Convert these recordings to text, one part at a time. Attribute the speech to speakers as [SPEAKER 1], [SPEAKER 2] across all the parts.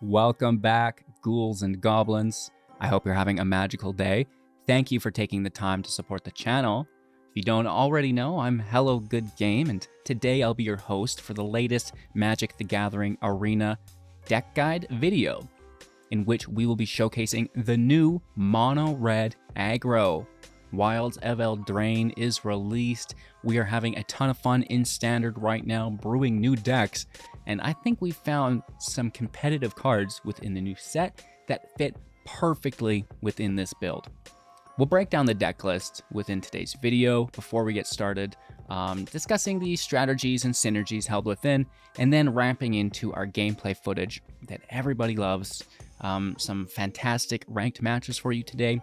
[SPEAKER 1] Welcome back, ghouls and goblins. I hope you're having a magical day. Thank you for taking the time to support the channel. If you don't already know, I'm Hello Good Game, and today I'll be your host for the latest Magic the Gathering Arena deck guide video, in which we will be showcasing the new Mono-Red Aggro. Wilds of Eldraine is released. We are having a ton of fun in Standard right now, brewing new decks, and I think we found some competitive cards within the new set that fit perfectly within this build. We'll break down the deck list within today's video before we get started, discussing the strategies and synergies held within, and then ramping into our gameplay footage that everybody loves. Some fantastic ranked matches for you today,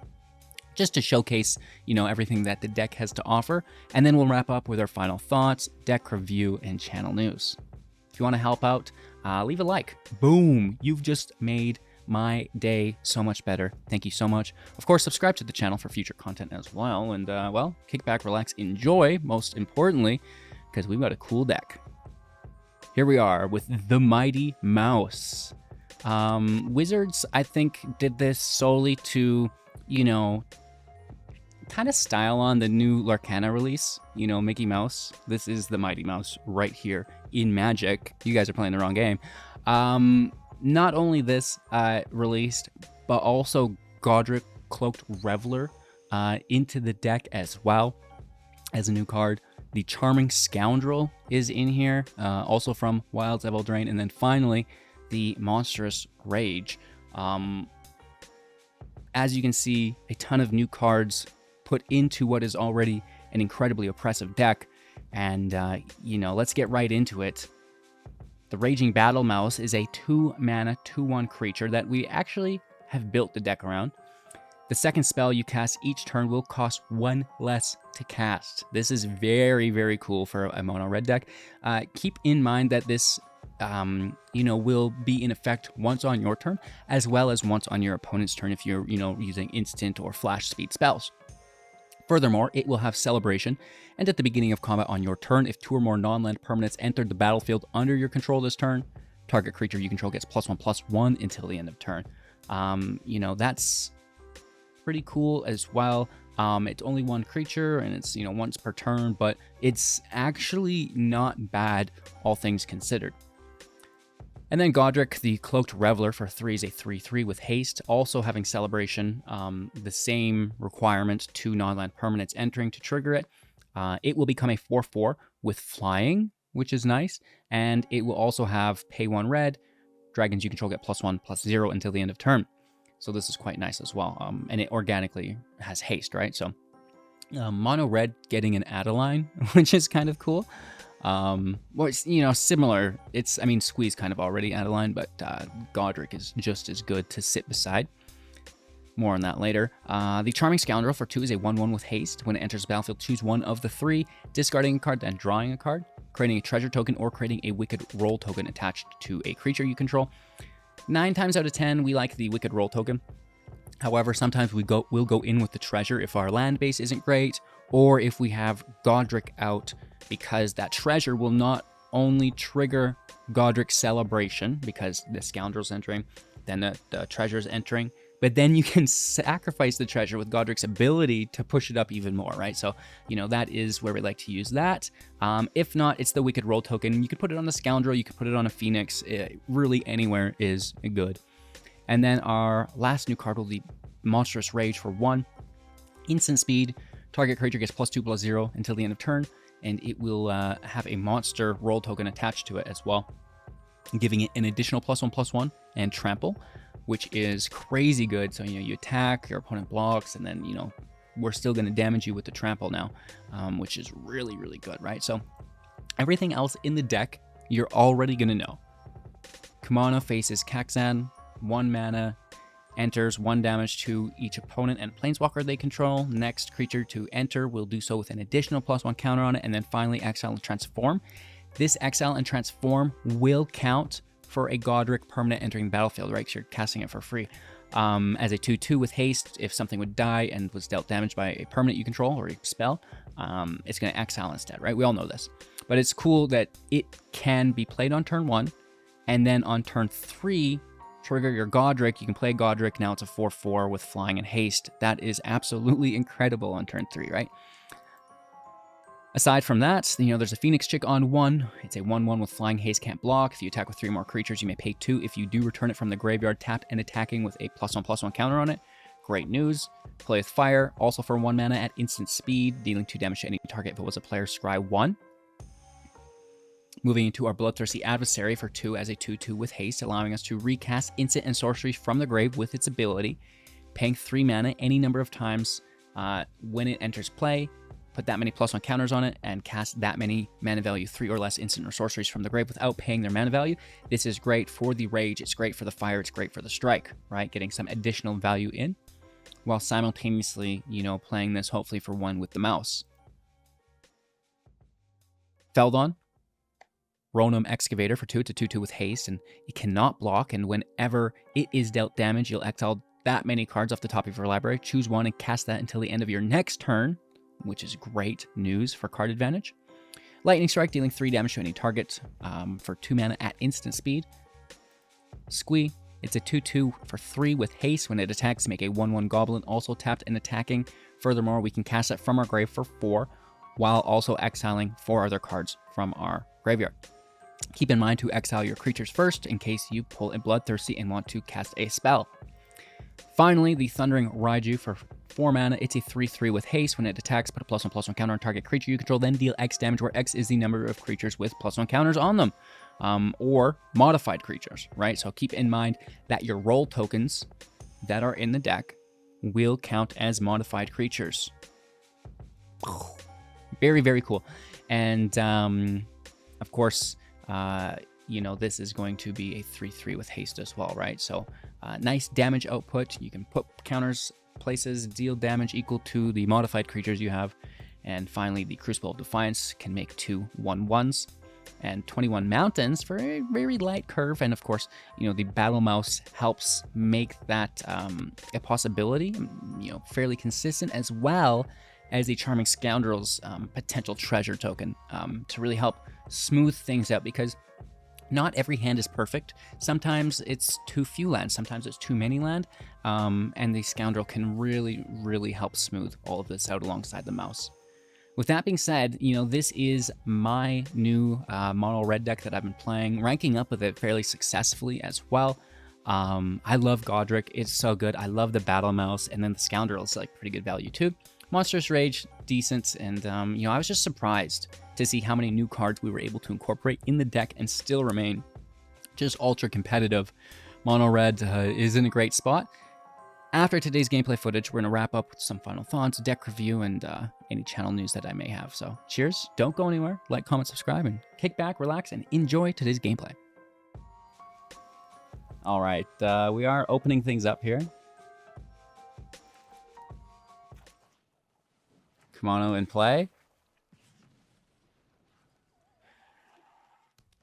[SPEAKER 1] just to showcase, everything that the deck has to offer. And then we'll wrap up with our final thoughts, deck review, and channel news. If you want to help out, leave a like. Boom! You've just made my day so much better. Thank you so much. Of course, subscribe to the channel for future content as well. And, well, kick back, relax, enjoy, most importantly, because we've got a cool deck. Here we are with the Mighty Mouse. Wizards, I think, did this solely to, kind of style on the new Larcana release, Mickey Mouse. This is the Mighty Mouse right here in Magic. You guys are playing the wrong game. Not only this released, but also Goddric Cloaked Reveler into the deck as well as a new card. The Charming Scoundrel is in here, also from Wilds of Eldraine. And then finally, the Monstrous Rage. As you can see, a ton of new cards put into what is already an incredibly oppressive deck. And, let's get right into it. The Raging Battle Mouse is a 2-mana, 2/1 creature that we actually have built the deck around. The second spell you cast each turn will cost 1 less to cast. This is very, very cool for a mono-red deck. Keep in mind that this will be in effect once on your turn, as well as once on your opponent's turn if you're, using instant or flash speed spells. Furthermore, it will have Celebration, and at the beginning of combat on your turn, if 2 or more non-land permanents entered the battlefield under your control this turn, target creature you control gets +1/+1 until the end of turn. That's pretty cool as well. It's only 1 creature, and it's, once per turn, but it's actually not bad, all things considered. And then Goddric, the Cloaked Reveler for 3 is a 3/3 with haste, also having Celebration, the same requirement, 2 non-land permanents entering to trigger it. It will become a 4/4 with flying, which is nice, and it will also have pay 1 red, dragons you control get +1/+0 until the end of turn. So this is quite nice as well, and it organically has haste, right? So mono-red getting an Adeline, which is kind of cool. Well, it's, similar. Squee's kind of already Adeline, but Goddric is just as good to sit beside. More on that later. The Charming Scoundrel for 2 is a 1/1 with haste. When it enters the battlefield, choose one of the 3, discarding a card, then drawing a card, creating a treasure token, or creating a Wicked Roll token attached to a creature you control. 9 times out of 10, we like the Wicked Roll token. However, sometimes we'll go in with the treasure if our land base isn't great, or if we have Goddric out, because that treasure will not only trigger Goddric Celebration, because the Scoundrel's entering, then the treasure's entering, but then you can sacrifice the treasure with Goddric's ability to push it up even more, right? So, that is where we like to use that. If not, it's the Wicked Roll token. You could put it on the Scoundrel, you could put it on a Phoenix. Really anywhere is good. And then our last new card will be Monstrous Rage for 1. Instant speed. Target creature gets +2/+0 until the end of turn, and it will have a monster roll token attached to it as well, giving it an additional +1/+1 and trample, which is crazy good. So, you attack, your opponent blocks, and then, we're still going to damage you with the trample now, which is really, really good, right? So everything else in the deck, you're already going to know. Kumano faces Kakkazan, 1 mana, enters 1 damage to each opponent and planeswalker they control. Next creature to enter will do so with an additional +1 counter on it, and then finally exile and transform. This exile and transform will count for a Goddric permanent entering the battlefield, right? 'Cause you're casting it for free. As a 2/2 with haste, if something would die and was dealt damage by a permanent you control or a spell, it's going to exile instead, right? We all know this. But it's cool that it can be played on turn 1, and then on turn 3, Trigger your Goddric. You can play Goddric. Now it's a 4/4 with flying and haste. That is absolutely incredible on turn 3, right? Aside from that, there's a Phoenix Chick on 1. It's a 1/1 with flying, haste, can't block. If you attack with 3 more creatures, you may pay 2. If you do return it from the graveyard, tapped and attacking with a +1/+1 counter on it. Great news. Play with fire, also for 1 mana at instant speed, dealing 2 damage to any target if it was a player scry 1. Moving into our Bloodthirsty Adversary for 2 as a 2/2 with haste, allowing us to recast instant and sorcery from the grave with its ability, paying 3 mana any number of times when it enters play, put that many +1 counters on it, and cast that many mana value 3 or less instant or sorceries from the grave without paying their mana value. This is great for the rage, it's great for the fire, it's great for the strike, right? Getting some additional value in, while simultaneously, playing this hopefully for 1 with the mouse. Feldon, Ronom Excavator for 2. It's a 2/2 with haste, and it cannot block, and whenever it is dealt damage, you'll exile that many cards off the top of your library, choose 1 and cast that until the end of your next turn, which is great news for card advantage. Lightning Strike, dealing 3 damage to any target for 2 mana at instant speed. Squee, it's a 2/2 for 3 with haste. When it attacks, make a 1/1 goblin, also tapped and attacking. Furthermore, we can cast it from our grave for 4, while also exiling 4 other cards from our graveyard. Keep in mind to exile your creatures first in case you pull a Bloodthirsty and want to cast a spell. Finally, the Thundering Raiju for 4 mana. It's a 3/3 with haste. When it attacks, put a +1/+1 counter on target creature you control, then deal X damage, where X is the number of creatures with +1 counters on them, or modified creatures, right? So keep in mind that your roll tokens that are in the deck will count as modified creatures. Very, very cool. And, of course, this is going to be a 3/3 with haste as well, right? So nice damage output. You can put counters places, deal damage equal to the modified creatures you have. And finally, the Crucible of Defiance can make 2 1/1s and 21 mountains for a very light curve. And of course, the Battle Mouse helps make that a possibility, fairly consistent, as well as the Charming Scoundrel's potential treasure token to really help smooth things out, because not every hand is perfect. Sometimes it's too few land, sometimes it's too many land, and the Scoundrel can really, really help smooth all of this out alongside the mouse. With that being said, this is my new Mono-Red deck that I've been playing, ranking up with it fairly successfully as well. I love Goddric, it's so good. I love the Battle Mouse, and then the Scoundrel is like pretty good value too. Monstrous Rage, decent, and I was just surprised to see how many new cards we were able to incorporate in the deck and still remain just ultra competitive. Mono-Red is in a great spot. After today's gameplay footage, we're going to wrap up with some final thoughts, deck review, and any channel news that I may have. So cheers, don't go anywhere, like, comment, subscribe, and kick back, relax, and enjoy today's gameplay. All right, we are opening things up here. Kumano in play.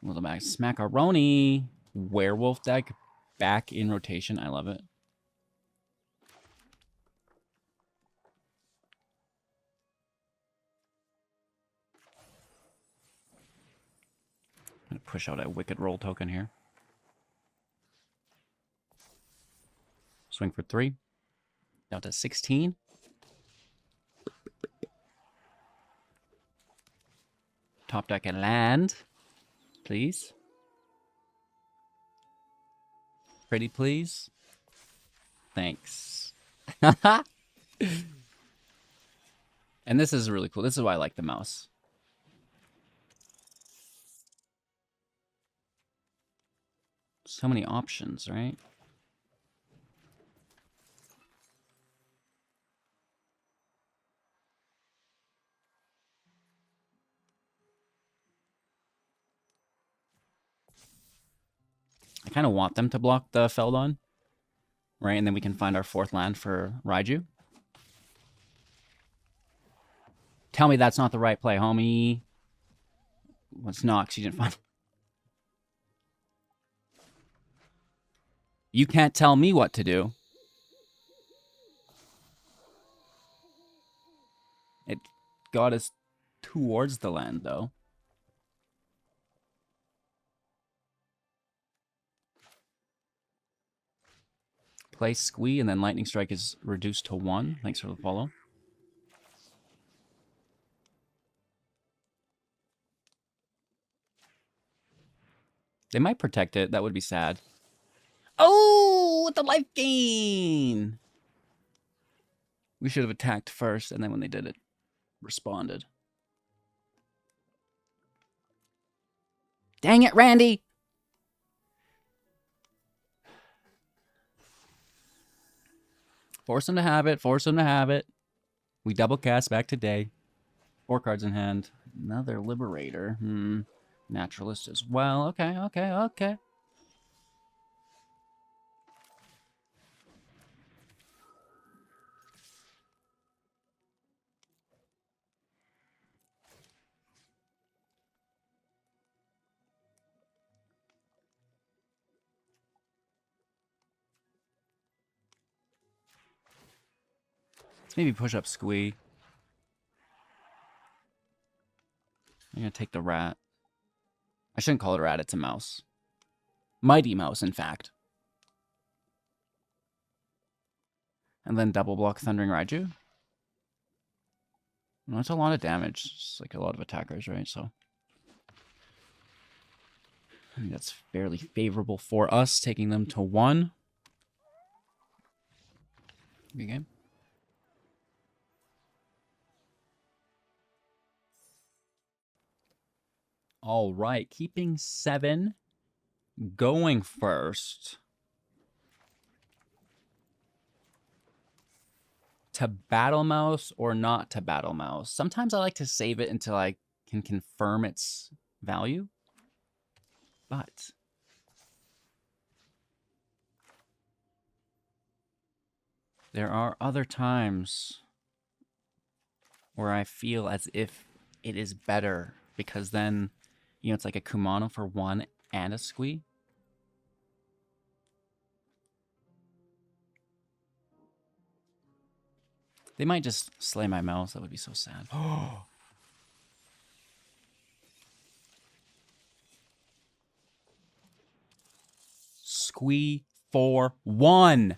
[SPEAKER 1] Welcome back. Smackaroni. Werewolf deck back in rotation. I love it. I'm going to push out a Wicked Roll token here. Swing for 3. Down to 16. Top deck and land, please. Pretty please. Thanks. And this is really cool. This is why I like the mouse. So many options, right? I kind of want them to block the Feldon, right? And then we can find our 4th land for Raiju. Tell me that's not the right play, homie. Well, it's not, 'cause you didn't find... You can't tell me what to do. It got us towards the land, though. Play Squee, and then Lightning Strike is reduced to 1. Thanks for the follow. They might protect it. That would be sad. Oh, with the life gain! We should have attacked first, and then when they did it, responded. Dang it, Randy! Force him to have it. Force him to have it. We double cast back today. 4 cards in hand. Another Liberator. Naturalist as well. Okay, okay, okay. Let's maybe push up Squee. I'm going to take the rat. I shouldn't call it a rat, it's a mouse. Mighty mouse, in fact. And then double block Thundering Raiju. No, that's a lot of damage. It's like a lot of attackers, right? So I think that's fairly favorable for us, taking them to 1. Good game. All right, keeping 7, going first. To Battle Mouse or not to Battle Mouse? Sometimes I like to save it until I can confirm its value. But there are other times where I feel as if it is better, because then, you know, it's like a Kumano for 1 and a Squee. They might just slay my mouse. That would be so sad. Squee for 1.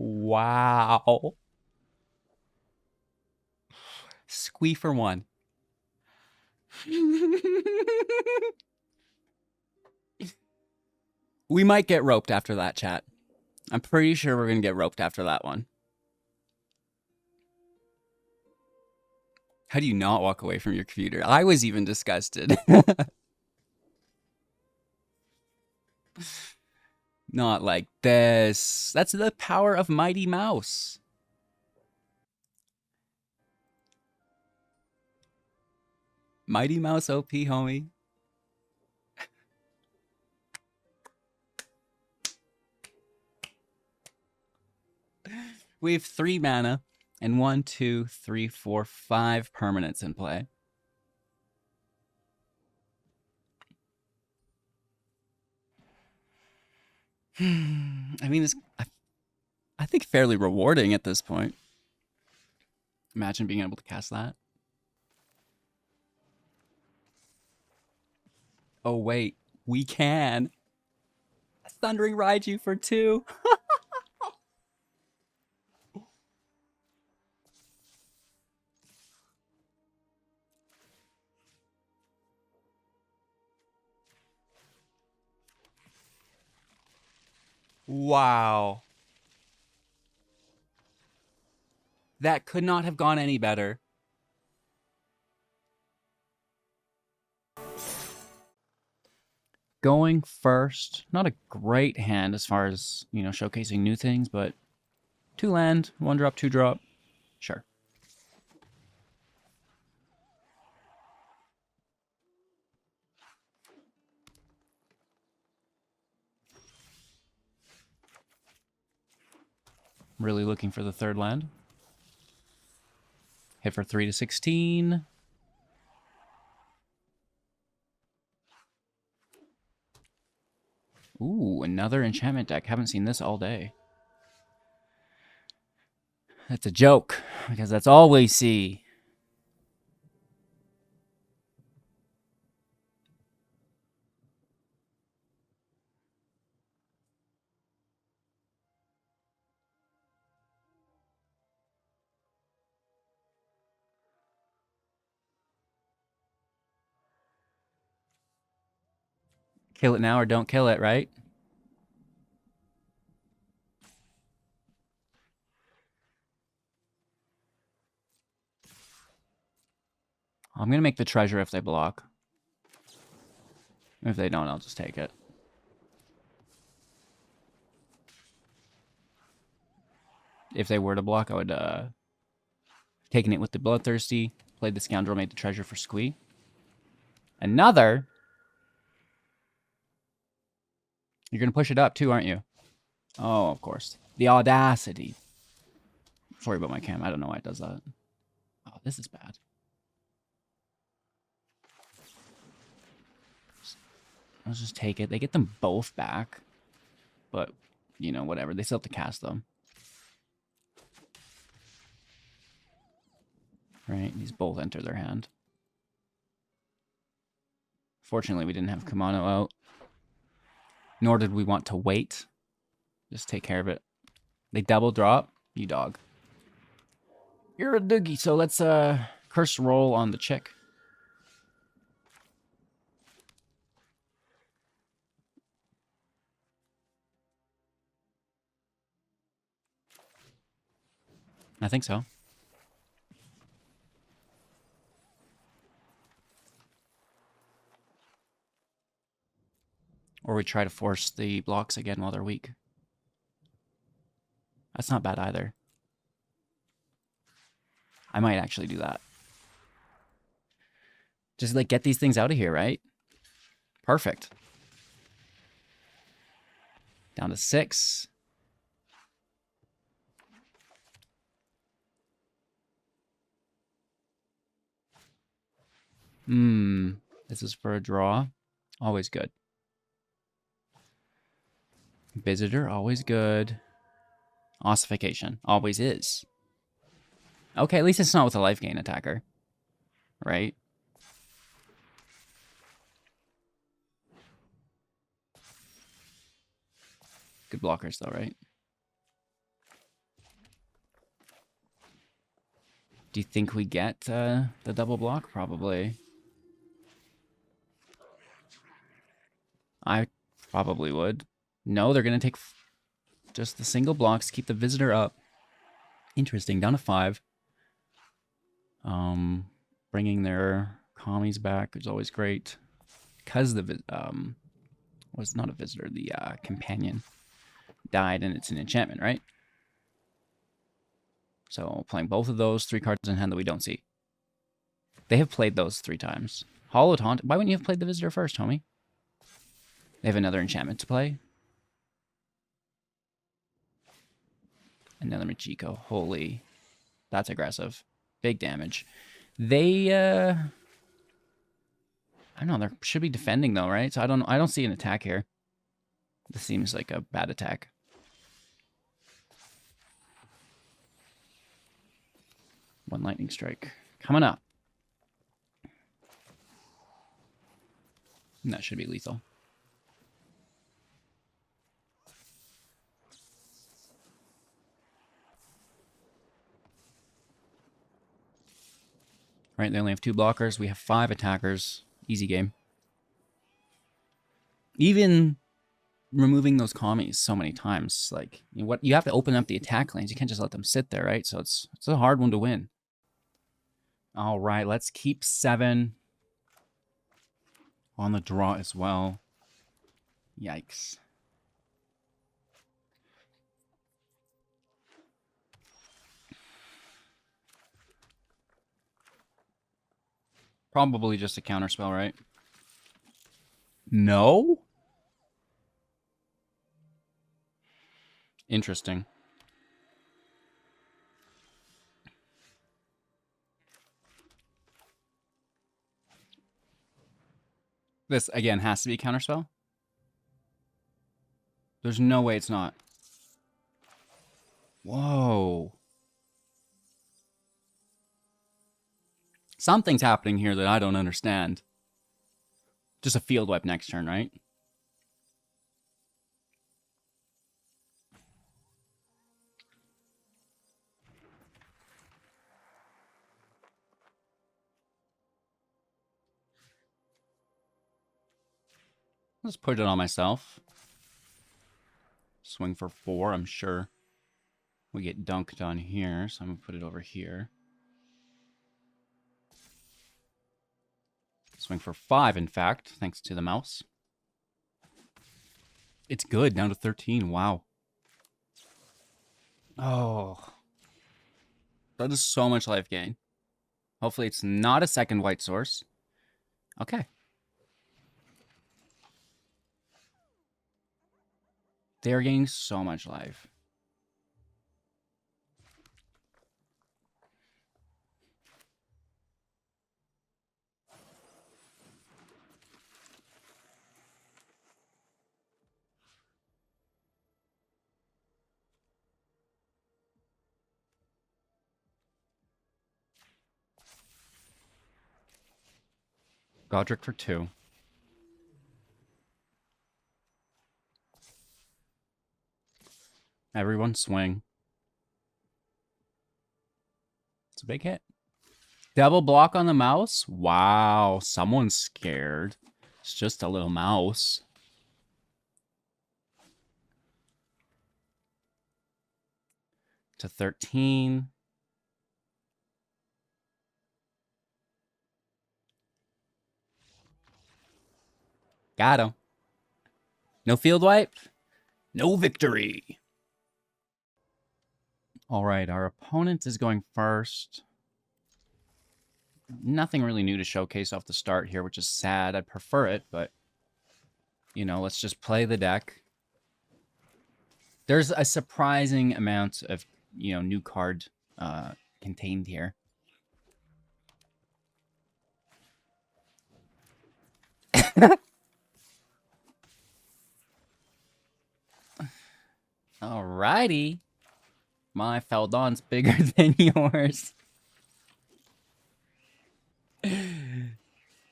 [SPEAKER 1] Wow. Squee for 1. We might get roped after that, chat. I'm pretty sure we're going to get roped after that one. How do you not walk away from your computer? I was even disgusted. Not like this. That's the power of Mighty Mouse. Mighty Mouse OP, homie. We have 3 mana and 1, 2, 3, 4, 5 permanents in play. I mean, it's, I think fairly rewarding at this point. Imagine being able to cast that. Oh, wait. We can. Thundering Raiju for 2. Wow. That could not have gone any better. Going first, not a great hand as far as, you know, showcasing new things, but 2 land, 1 drop, 2 drop. Sure. Really looking for the 3rd land. Hit for 3 to 16. Ooh, another enchantment deck. Haven't seen this all day. That's a joke. Because that's all we see. Kill it now or don't kill it, right? I'm going to make the treasure if they block. If they don't, I'll just take it. If they were to block, I would taken it with the Bloodthirsty, played the Scoundrel, made the treasure for Squee. Another? You're going to push it up too, aren't you? Oh, of course. The audacity. Sorry about my cam. I don't know why it does that. Oh, this is bad. Let's just take it. They get them both back. But, you know, whatever. They still have to cast them. Right? These both enter their hand. Fortunately, we didn't have Kumano out. Nor did we want to wait. Just take care of it. They double drop. You dog. You're a doogie. So let's curse roll on the chick. I think so. Or we try to force the blocks again while they're weak. That's not bad either. I might actually do that. Just like get these things out of here, right? Perfect. Down to 6. This is for a draw. Always good. Visitor, always good. Ossification, always is. Okay, at least it's not with a life gain attacker. Right? Good blockers though, right? Do you think we get the double block? Probably. I probably would. No, they're going to take just the single blocks, keep the visitor up. Interesting, down to 5. Bringing their commies back is always great. Because the was not a visitor, the companion died, and it's an enchantment, right? So playing both of those, 3 cards in hand that we don't see. They have played those 3 times. Hollow Taunt. Why wouldn't you have played the visitor first, homie? They have another enchantment to play. Another Machiko. Holy. That's aggressive. Big damage. They, I don't know. They should be defending, though, right? So I don't see an attack here. This seems like a bad attack. One lightning strike. Coming up. And that should be lethal. Right, they only have 2 blockers. We have 5 attackers. Easy game. Even removing those commies so many times, like you have to open up the attack lanes. You can't just let them sit there, right? So it's a hard one to win. All right, let's keep 7 on the draw as well. Yikes. Probably just a counterspell, right? No? Interesting. This, again, has to be a counterspell? There's no way it's not. Whoa. Something's happening here that I don't understand. Just a field wipe next turn, right? Let's put it on myself. Swing for 4, I'm sure. We get dunked on here, so I'm going to put it over here. Swing for 5, in fact, thanks to the mouse. It's good, down to 13, wow. Oh. That is so much life gain. Hopefully it's not a second white source. Okay. They're gaining so much life. Goddric for 2. Everyone swing. It's a big hit. Double block on the mouse? Wow, someone's scared. It's just a little mouse. To 13. Got him. No field wipe. No victory. All right, our opponent is going first. Nothing really new to showcase off the start here, which is sad. I'd prefer it, but, you know, let's just play the deck. There's a surprising amount of, you know, new card contained here. Alrighty. My Feldon's bigger than yours.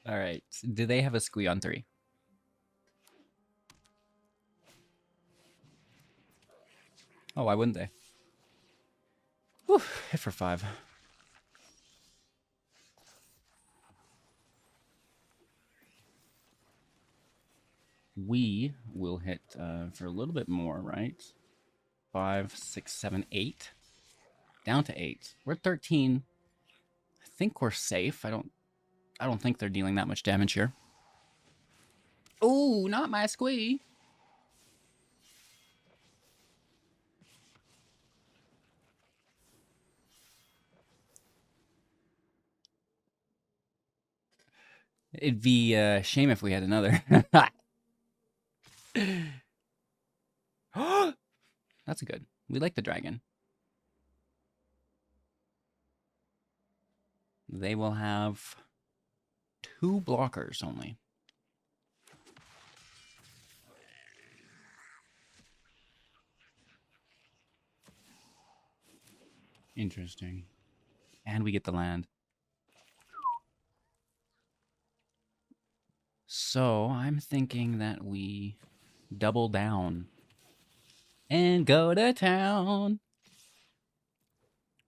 [SPEAKER 1] Alright. Do they have a Squee on 3? Oh, why wouldn't they? Whew, hit for 5. We will hit for a little bit more, right? 5, 6, 7, 8. Down to 8. We're at 13. I think we're safe. I don't think they're dealing that much damage here. Ooh, not my Squee. It'd be a shame if we had another. That's good. We like the dragon. They will have 2 blockers only. Interesting. And we get the land. So I'm thinking that we double down and go to town.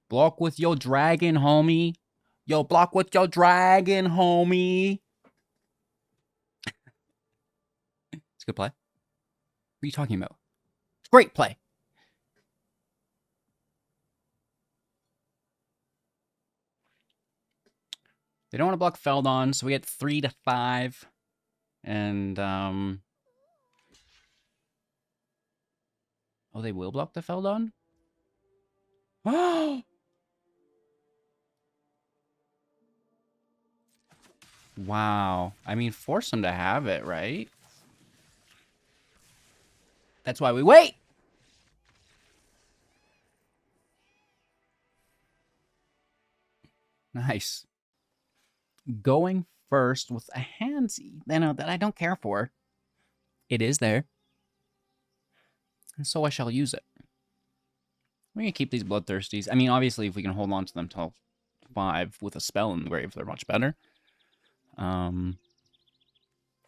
[SPEAKER 1] Block with your dragon, homie. Yo, block with your dragon, homie. It's a good play. What are you talking about? Great play. They don't want to block Feldon, so we get 3 to 5. And, oh, they will block the Feldon? Wow. I mean, force them to have it, right? That's why we wait! Nice. Going first with a hand, you know, that I don't care for. It is there. And so I shall use it. We're going to keep these Bloodthirsties. I mean, obviously, if we can hold on to them till 5 with a spell in the grave. They're much better. So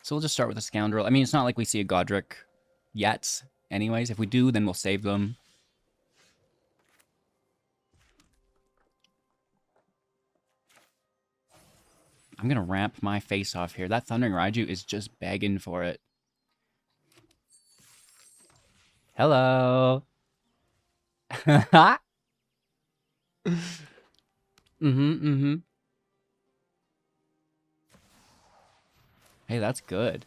[SPEAKER 1] we'll just start with a Scoundrel. I mean, it's not like we see a Goddric yet. Anyways, if we do, then we'll save them. I'm going to ramp my face off here. That Thundering Raiju is just begging for it. Hello. Hey, that's good.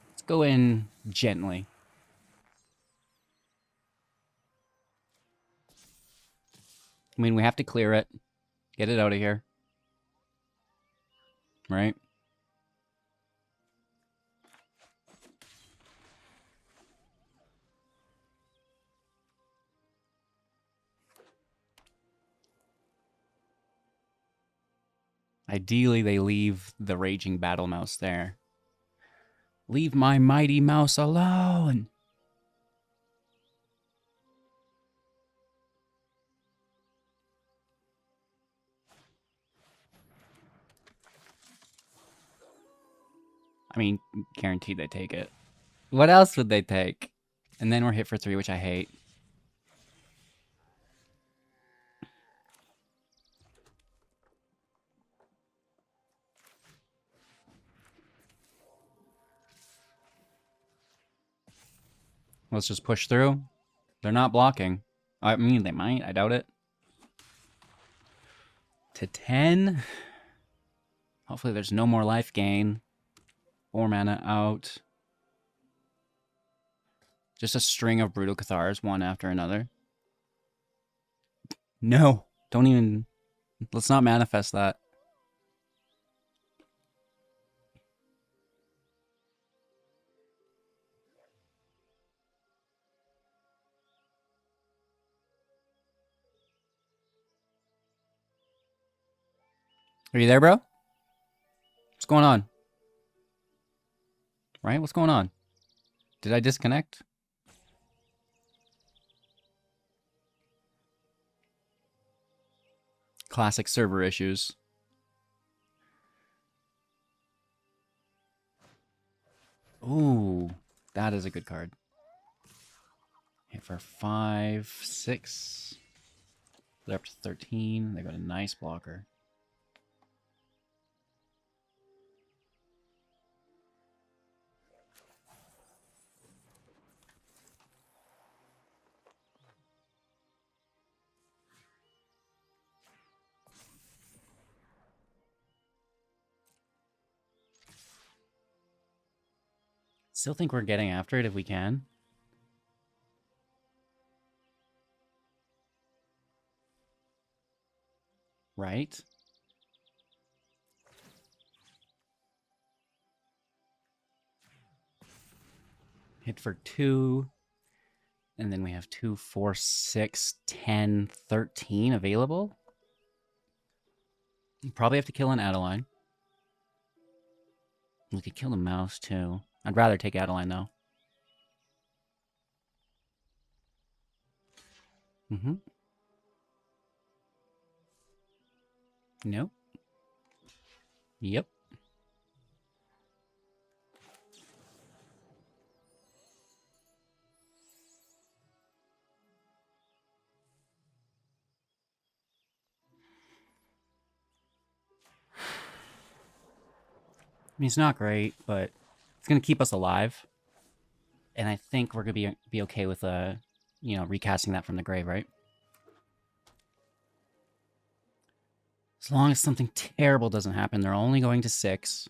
[SPEAKER 1] Let's go in gently. I mean, we have to clear it. Get it out of here. Right? Ideally, they leave the Raging Battle Mouse there. Leave my mighty mouse alone! I mean, guaranteed they take it. What else would they take? And then we're hit for 3, which I hate. Let's just push through. They're not blocking. I mean, they might. I doubt it. To 10. Hopefully there's no more life gain. 4 mana out. Just a string of Brutal Cathars, one after another. No. Don't even... Let's not manifest that. Are you there, bro? What's going on? Right? What's going on? Did I disconnect? Classic server issues. Ooh, that is a good card. Hit for 5, 6. They're up to 13. They got a nice blocker. Still think we're getting after it if we can. Right? Hit for 2. And then we have 2, 4, 6, 10, 13 available. You probably have to kill an Adeline. We could kill the mouse too. I'd rather take Adeline though. Nope. Yep. I mean, it's not great, but it's going to keep us alive. And I think we're going to be okay with, you know, recasting that from the grave, right? As long as something terrible doesn't happen, they're only going to 6.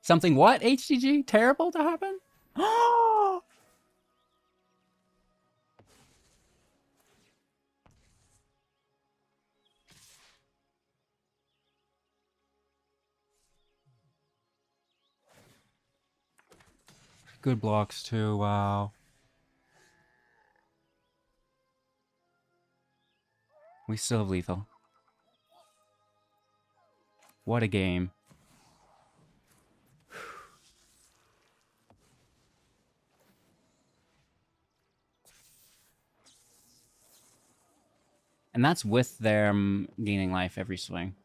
[SPEAKER 1] Something what, HTG? Terrible to happen? Oh! Good blocks too, wow. We still have lethal. What a game. And that's with them gaining life every swing.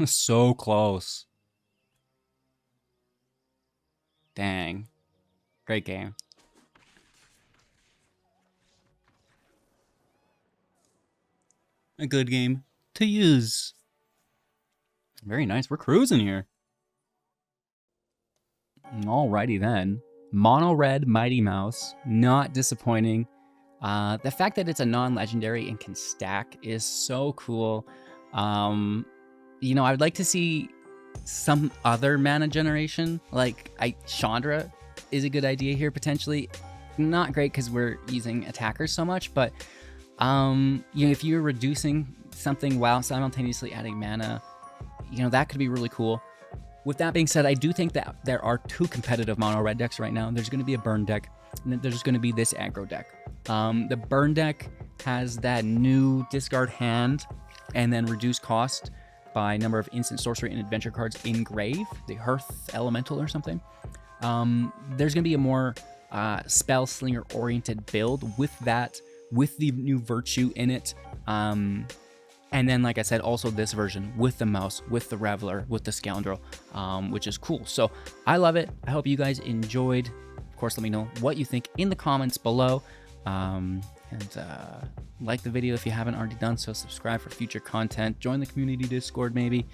[SPEAKER 1] So close. Dang. Great game. A good game to use. Very nice. We're cruising here. Alrighty then. Mono-Red Mighty Mouse. Not disappointing. The fact that it's a non-legendary and can stack is so cool. You know, I would like to see some other mana generation. Like, Chandra is a good idea here, potentially. Not great because we're using attackers so much, but you know, if you're reducing something while simultaneously adding mana, you know, that could be really cool. With that being said, I do think that there are two competitive mono-red decks right now. There's going to be a burn deck, and then there's going to be this aggro deck. The burn deck has that new discard hand and then reduce cost by number of instant sorcery and adventure cards in grave, the Hearth Elemental or something. There's going to be a more spell slinger oriented build with that, with the new virtue in it. And then, like I said, also this version with the mouse, with the Reveler, with the Scoundrel, which is cool. So I love it. I hope you guys enjoyed. Of course, let me know what you think in the comments below. And like the video if you haven't already done so. Subscribe for future content. Join the community Discord maybe.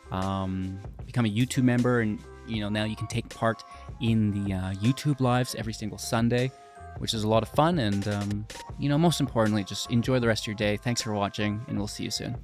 [SPEAKER 1] Become a YouTube member, and you know, now you can take part in the YouTube lives every single Sunday, which is a lot of fun. And you know, most importantly, just enjoy the rest of your day. Thanks for watching, and we'll see you soon.